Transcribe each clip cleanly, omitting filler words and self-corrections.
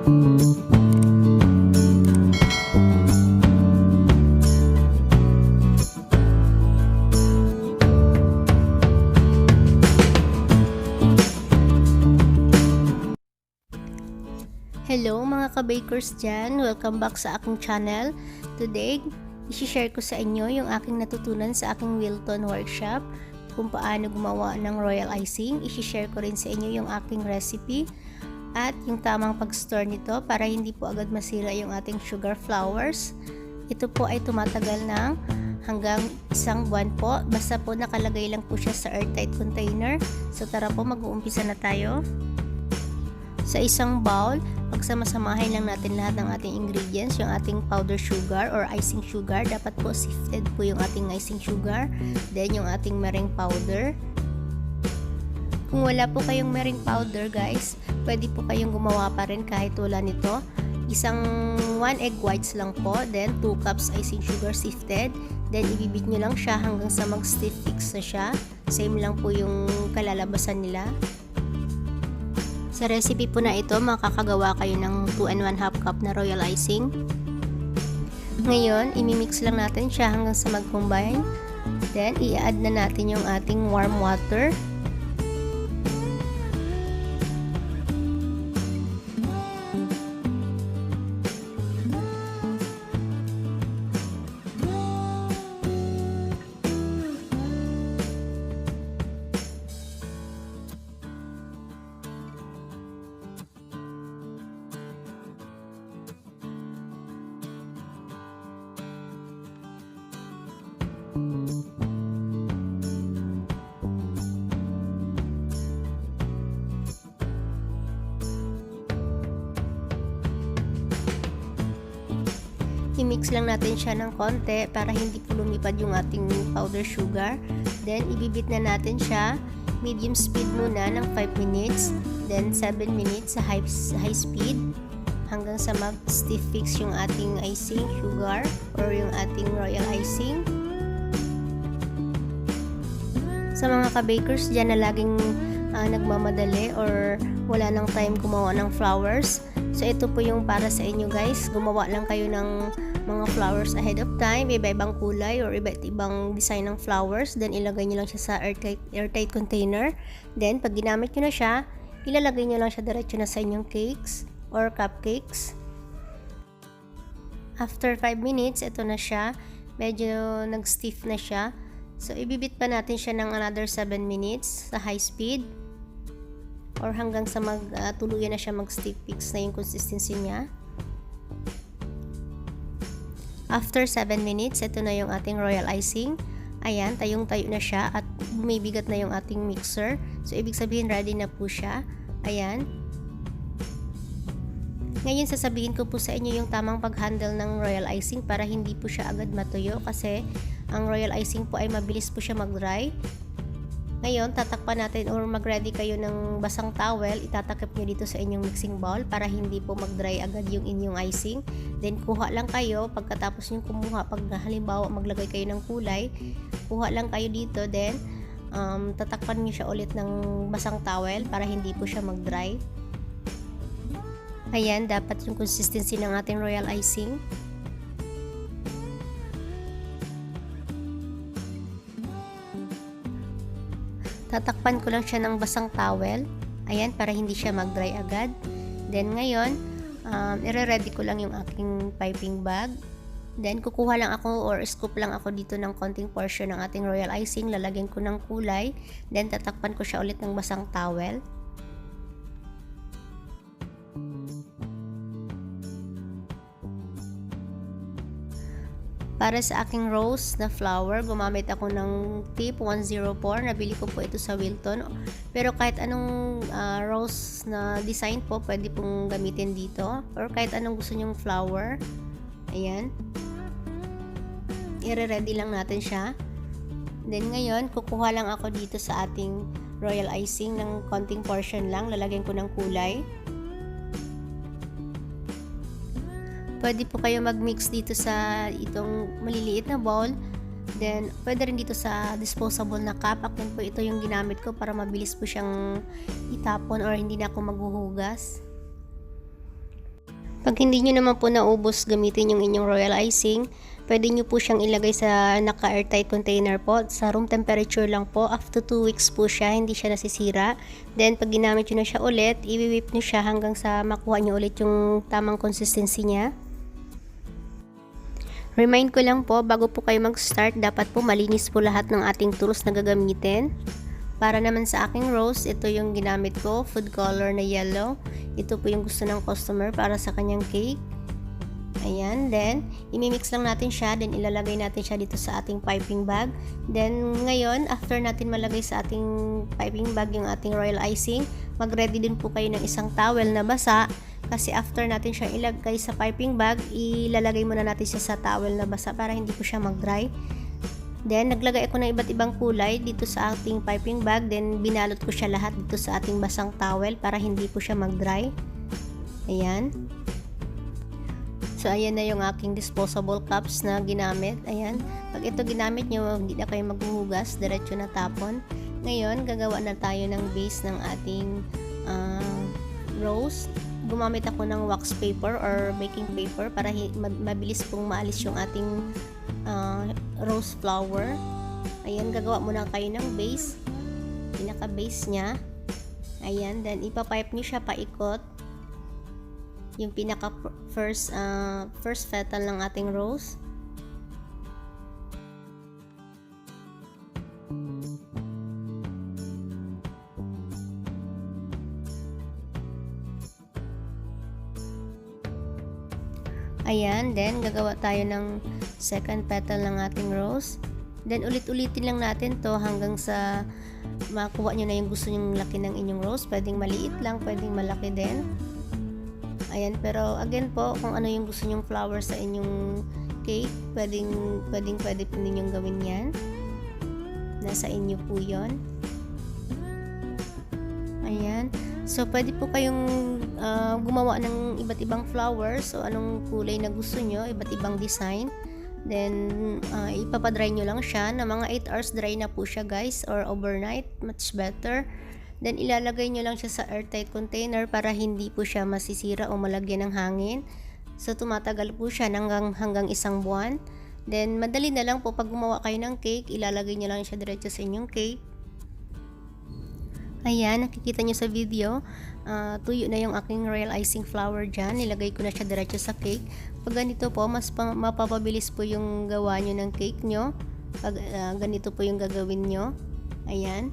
Hello mga ka-bakers dyan! Welcome back sa aking channel. Today, i-share ko sa inyo yung aking natutunan sa aking Wilton workshop kung paano gumawa ng royal icing. I-share ko rin sa inyo yung aking recipe at yung tamang pag-store nito para hindi po agad masira yung ating sugar flowers. Ito po ay tumatagal ng hanggang 1 buwan po. Basta po nakalagay lang po siya sa airtight container. So tara po, mag-uumpisa na tayo. Sa isang bowl, pagsama-samahin lang natin lahat ng ating ingredients, yung ating powder sugar or icing sugar. Dapat po sifted po yung ating icing sugar. Then yung ating meringue powder. Kung wala po kayong meringue powder guys, pwede po kayong gumawa pa rin kahit wala nito. Isang 1 egg whites lang po, then 2 cups icing sugar sifted. Then ibibit nyo lang siya hanggang sa mag-stiff fix na siya. Same lang po yung kalalabasan nila. Sa recipe po na ito, makakagawa kayo ng 2 1/2 cup na royal icing. Ngayon, imimix lang natin siya hanggang sa mag-combine. Then, i-add na natin yung ating warm water. I-mix lang natin siya ng konti para hindi po lumipad yung ating powder sugar. Then, ibibit na natin siya medium speed muna ng 5 minutes. Then, 7 minutes sa high speed hanggang sa mag-stiff fix yung ating icing sugar or yung ating royal icing. Sa mga ka-bakers dyan na laging nagmamadali or wala nang time gumawa ng flowers, so ito po yung para sa inyo guys. Gumawa lang kayo ng mga flowers ahead of time, iba-ibang kulay or iba't ibang design ng flowers, then ilagay nyo lang siya sa airtight container. Then pag ginamit nyo na siya, ilalagay nyo lang siya diretso na sa inyong cakes or cupcakes. After 5 minutes, ito na siya, medyo nag-stiff na siya. So ibibit pa natin siya ng another 7 minutes sa high speed or hanggang sa tuluyan na siya mag-stiff fix na yung consistency niya. After 7 minutes, ito na yung ating royal icing. Ayan, tayong-tayo na siya at bumibigat na yung ating mixer. So, ibig sabihin, ready na po siya. Ayan. Ngayon, sasabihin ko po sa inyo yung tamang pag-handle ng royal icing para hindi po siya agad matuyo kasi ang royal icing po ay mabilis po siya mag-dry. Ngayon, tatakpan natin or mag-ready kayo ng basang towel, itatakip nyo dito sa inyong mixing bowl para hindi po mag-dry agad yung inyong icing. Then, kuha lang kayo, pagkatapos nyo kumuha, pag halimbawa maglagay kayo ng kulay, kuha lang kayo dito, then tatakpan nyo siya ulit ng basang towel para hindi po siya mag-dry. Ayan, dapat yung consistency ng ating royal icing. Tatakpan ko lang siya ng basang towel. Ayan, para hindi siya mag-dry agad. Then ngayon, ire-ready ko lang yung aking piping bag. Then kukuha lang ako or scoop lang ako dito ng konting portion ng ating royal icing. Lalagyan ko ng kulay. Then tatakpan ko siya ulit ng basang towel. Para sa aking rose na flower, gumamit ako ng tip 104. Nabili ko po ito sa Wilton. Pero kahit anong rose na design po, pwede pong gamitin dito. Or kahit anong gusto nyong flower. Ayan. I-ready lang natin siya. Then ngayon, kukuha lang ako dito sa ating royal icing ng konting portion lang. Lalagyan ko ng kulay. Pwede po kayo mag-mix dito sa itong maliliit na bowl. Then, pwede rin dito sa disposable na cup. Akin po ito yung ginamit ko para mabilis po siyang itapon or hindi na ako maghuhugas. Pag hindi nyo naman po naubos gamitin yung inyong royal icing, pwede nyo po siyang ilagay sa naka-airtight container po. Sa room temperature lang po. After 2 weeks po siya, hindi siya nasisira. Then, pag ginamit nyo na siya ulit, i-whip nyo siya hanggang sa makuha nyo ulit yung tamang consistency niya. Remind ko lang po, bago po kayo mag-start, dapat po malinis po lahat ng ating tools na gagamitin. Para naman sa aking rose, ito yung ginamit ko, food color na yellow. Ito po yung gusto ng customer para sa kanyang cake. Ayan, then imimix lang natin siya, then ilalagay natin siya dito sa ating piping bag. Then ngayon, after natin malagay sa ating piping bag yung ating royal icing, mag-ready din po kayo ng isang towel na basa. Kasi after natin siya ilagay sa piping bag, ilalagay muna natin siya sa towel na basa para hindi po siya mag-dry. Then, naglagay ako ng iba't ibang kulay dito sa ating piping bag. Then, binalot ko siya lahat dito sa ating basang towel para hindi po siya mag-dry. Ayan. So, ayan na yung aking disposable cups na ginamit. Ayan. Pag ito ginamit nyo, hindi na kayo maghuhugas. Diretso na tapon. Ngayon, gagawa na tayo ng base ng ating rose. Gumamit ako ng wax paper or baking paper para mabilis pong maalis yung ating rose flower. Ayan, gagawa muna kayo ng base, pinaka base nya. Ayan, then ipapipe nyo siya paikot yung pinaka first petal ng ating rose. Ayan, then gagawa tayo ng second petal ng ating rose. Then ulit-ulitin lang natin to hanggang sa makuha nyo na yung gusto nyong laki ng inyong rose. Pwedeng maliit lang, pwedeng malaki din. Ayan, pero again po, kung ano yung gusto nyong flower sa inyong cake, pwede po ninyong gawin yan. Nasa inyo po yon. Ayan. So, pwede po kayong gumawa ng iba't ibang flowers. So, anong kulay na gusto nyo, iba't ibang design. Then, ipapadry nyo lang siya. Na mga 8 hours dry na po siya, guys. Or overnight, much better. Then, ilalagay nyo lang siya sa airtight container para hindi po siya masisira o malagyan ng hangin. So, tumatagal po siya hanggang 1 buwan. Then, madali na lang po pag gumawa kayo ng cake, ilalagay nyo lang siya diretso sa inyong cake. Ayan, nakikita nyo sa video, tuyo na yung aking royal icing flower dyan. Nilagay ko na siya diretso sa cake. Pag ganito po, mas mapapabilis po yung gawa nyo ng cake nyo. Pag ganito po yung gagawin nyo. Ayan.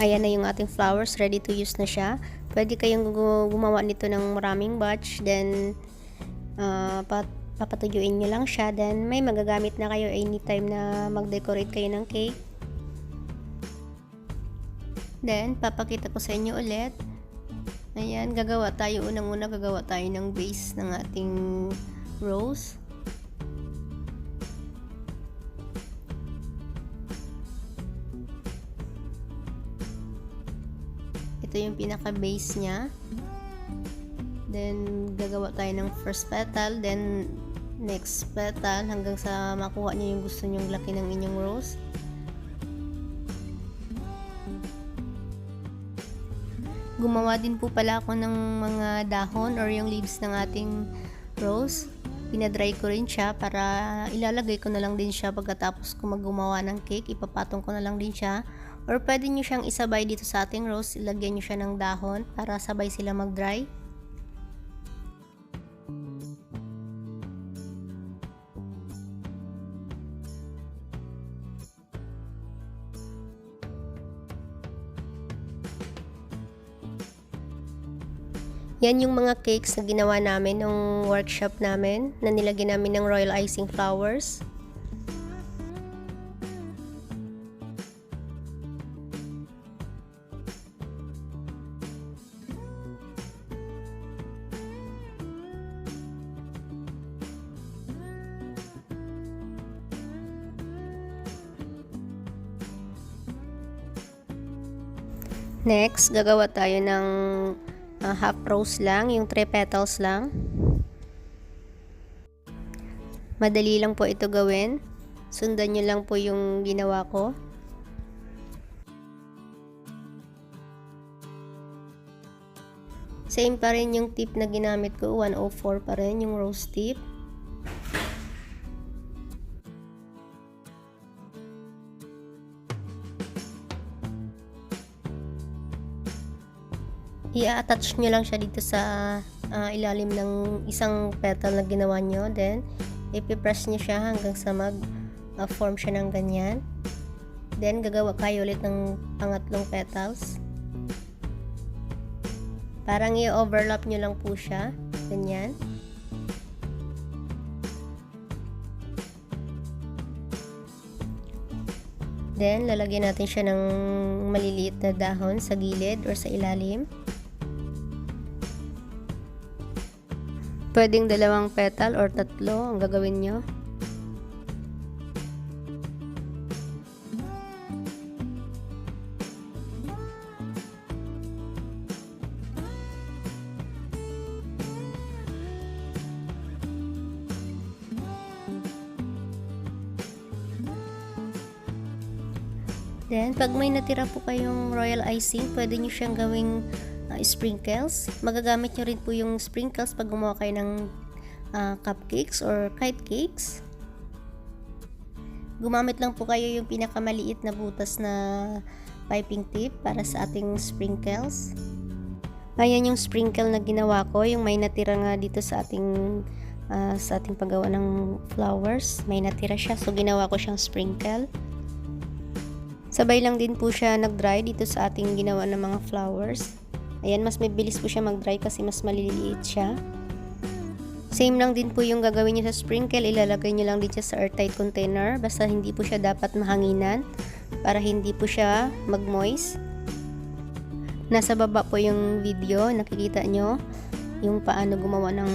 Ayan na yung ating flowers, ready to use na siya. Pwede kayong gumawa nito ng maraming batch, then papatuyuin nyo lang siya. Then may magagamit na kayo anytime na mag-decorate kayo ng cake. Then, papakita ko sa inyo ulit. Ayan, unang-una gagawa tayo ng base ng ating rose. Ito yung pinaka-base niya. Then, gagawa tayo ng first petal, then next petal, hanggang sa makuha niyo yung gusto nyong laki ng inyong rose. Gumawa din po pala ako ng mga dahon or yung leaves ng ating rose. Pinadry ko rin siya para ilalagay ko na lang din siya pagkatapos ko maggumawa ng cake. Ipapatong ko na lang din siya. Or pwede nyo siyang isabay dito sa ating rose. Ilagyan nyo siya ng dahon para sabay sila mag-dry. Yan yung mga cakes na ginawa namin nung workshop namin na nilagyan namin ng royal icing flowers. Next, gagawa tayo ng half rose lang, yung 3 petals lang. Madali lang po ito gawin. Sundan nyo lang po yung ginawa ko. Same pa rin yung tip na ginamit ko, 104 pa rin yung rose tip. I-attach nyo lang siya dito sa ilalim ng isang petal na ginawa nyo. Then, ipipress nyo siya hanggang sa mag-form siya ng ganyan. Then, gagawa kayo ulit ng pangatlong petals. Parang i-overlap nyo lang po siya. Ganyan. Then, lalagyan natin siya ng maliliit na dahon sa gilid or sa ilalim. Pwedeng 2 petal or 3 ang gagawin nyo. Then, pag may natira po kayong royal icing, pwede nyo siyang gawing sprinkles. Magagamit nyo rin po yung sprinkles pag gumawa kayo ng cupcakes or kite cakes. Gumamit lang po kayo yung pinakamaliit na butas na piping tip para sa ating sprinkles. Ayan yung sprinkle na ginawa ko, yung may natira nga dito sa ating paggawa ng flowers. May natira siya, so ginawa ko siyang sprinkle. Sabay lang din po siya nag-dry dito sa ating ginawa ng mga flowers. Ayan, mas mabilis po siya mag-dry kasi mas maliliit siya. Same lang din po yung gagawin nyo sa sprinkle. Ilalagay nyo lang din siya sa airtight container. Basta hindi po siya dapat mahanginan para hindi po siya mag-moist. Nasa baba po yung video. Nakikita nyo yung paano gumawa ng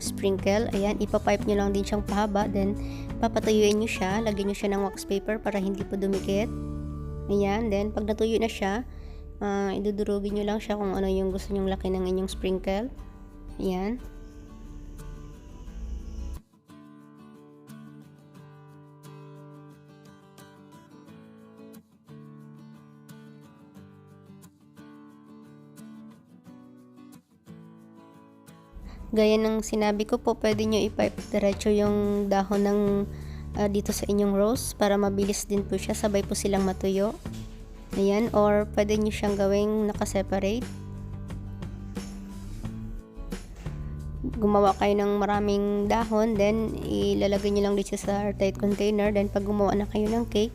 sprinkle. Ayan, ipapipe nyo lang din siyang pahaba. Then, papatuyuin nyo siya. Lagyan nyo siya ng wax paper para hindi po dumikit. Ayan, then pag natuyo na siya, idudurugin nyo lang siya kung ano yung gusto nyong laki ng inyong sprinkle. Ayan. Gaya ng sinabi ko po, pwede nyo i-pipe diretso yung dahon ng dito sa inyong rose para mabilis din po siya, sabay po silang matuyo. Ayan, or pwede nyo siyang gawing nakaseparate. Gumawa kayo ng maraming dahon, then ilalagay nyo lang dito sa airtight container. Then pag gumawa na kayo ng cake,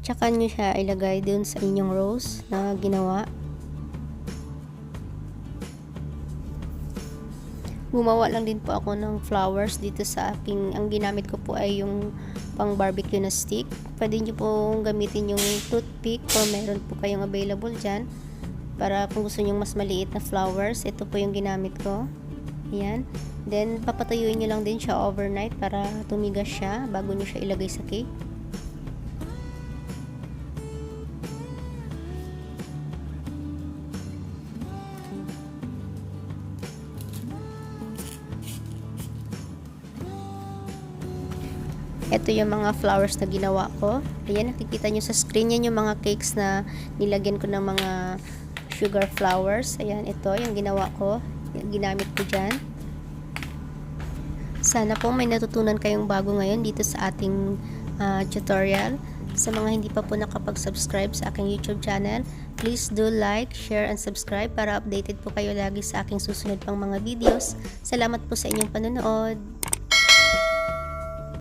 tsaka nyo siya ilagay dun sa inyong rose na ginawa. Gumawa lang din po ako ng flowers dito sa aking, ang ginamit ko po ay yung pang barbecue na stick. Pwede nyo pong gamitin yung toothpick kung meron po kayong available dyan. Para kung gusto nyo mas maliit na flowers, ito po yung ginamit ko. Ayan. Then, papatuyuin nyo lang din siya overnight para tumigas siya bago nyo siya ilagay sa cake. Ito yung mga flowers na ginawa ko. Ayan, nakikita nyo sa screen. Yan yung mga cakes na nilagyan ko ng mga sugar flowers. Ayan, ito yung ginawa ko. Ginamit ko dyan. Sana po may natutunan kayong bago ngayon dito sa ating tutorial. Sa mga hindi pa po nakapag-subscribe sa aking YouTube channel, please do like, share, and subscribe para updated po kayo lagi sa aking susunod pang mga videos. Salamat po sa inyong panonood.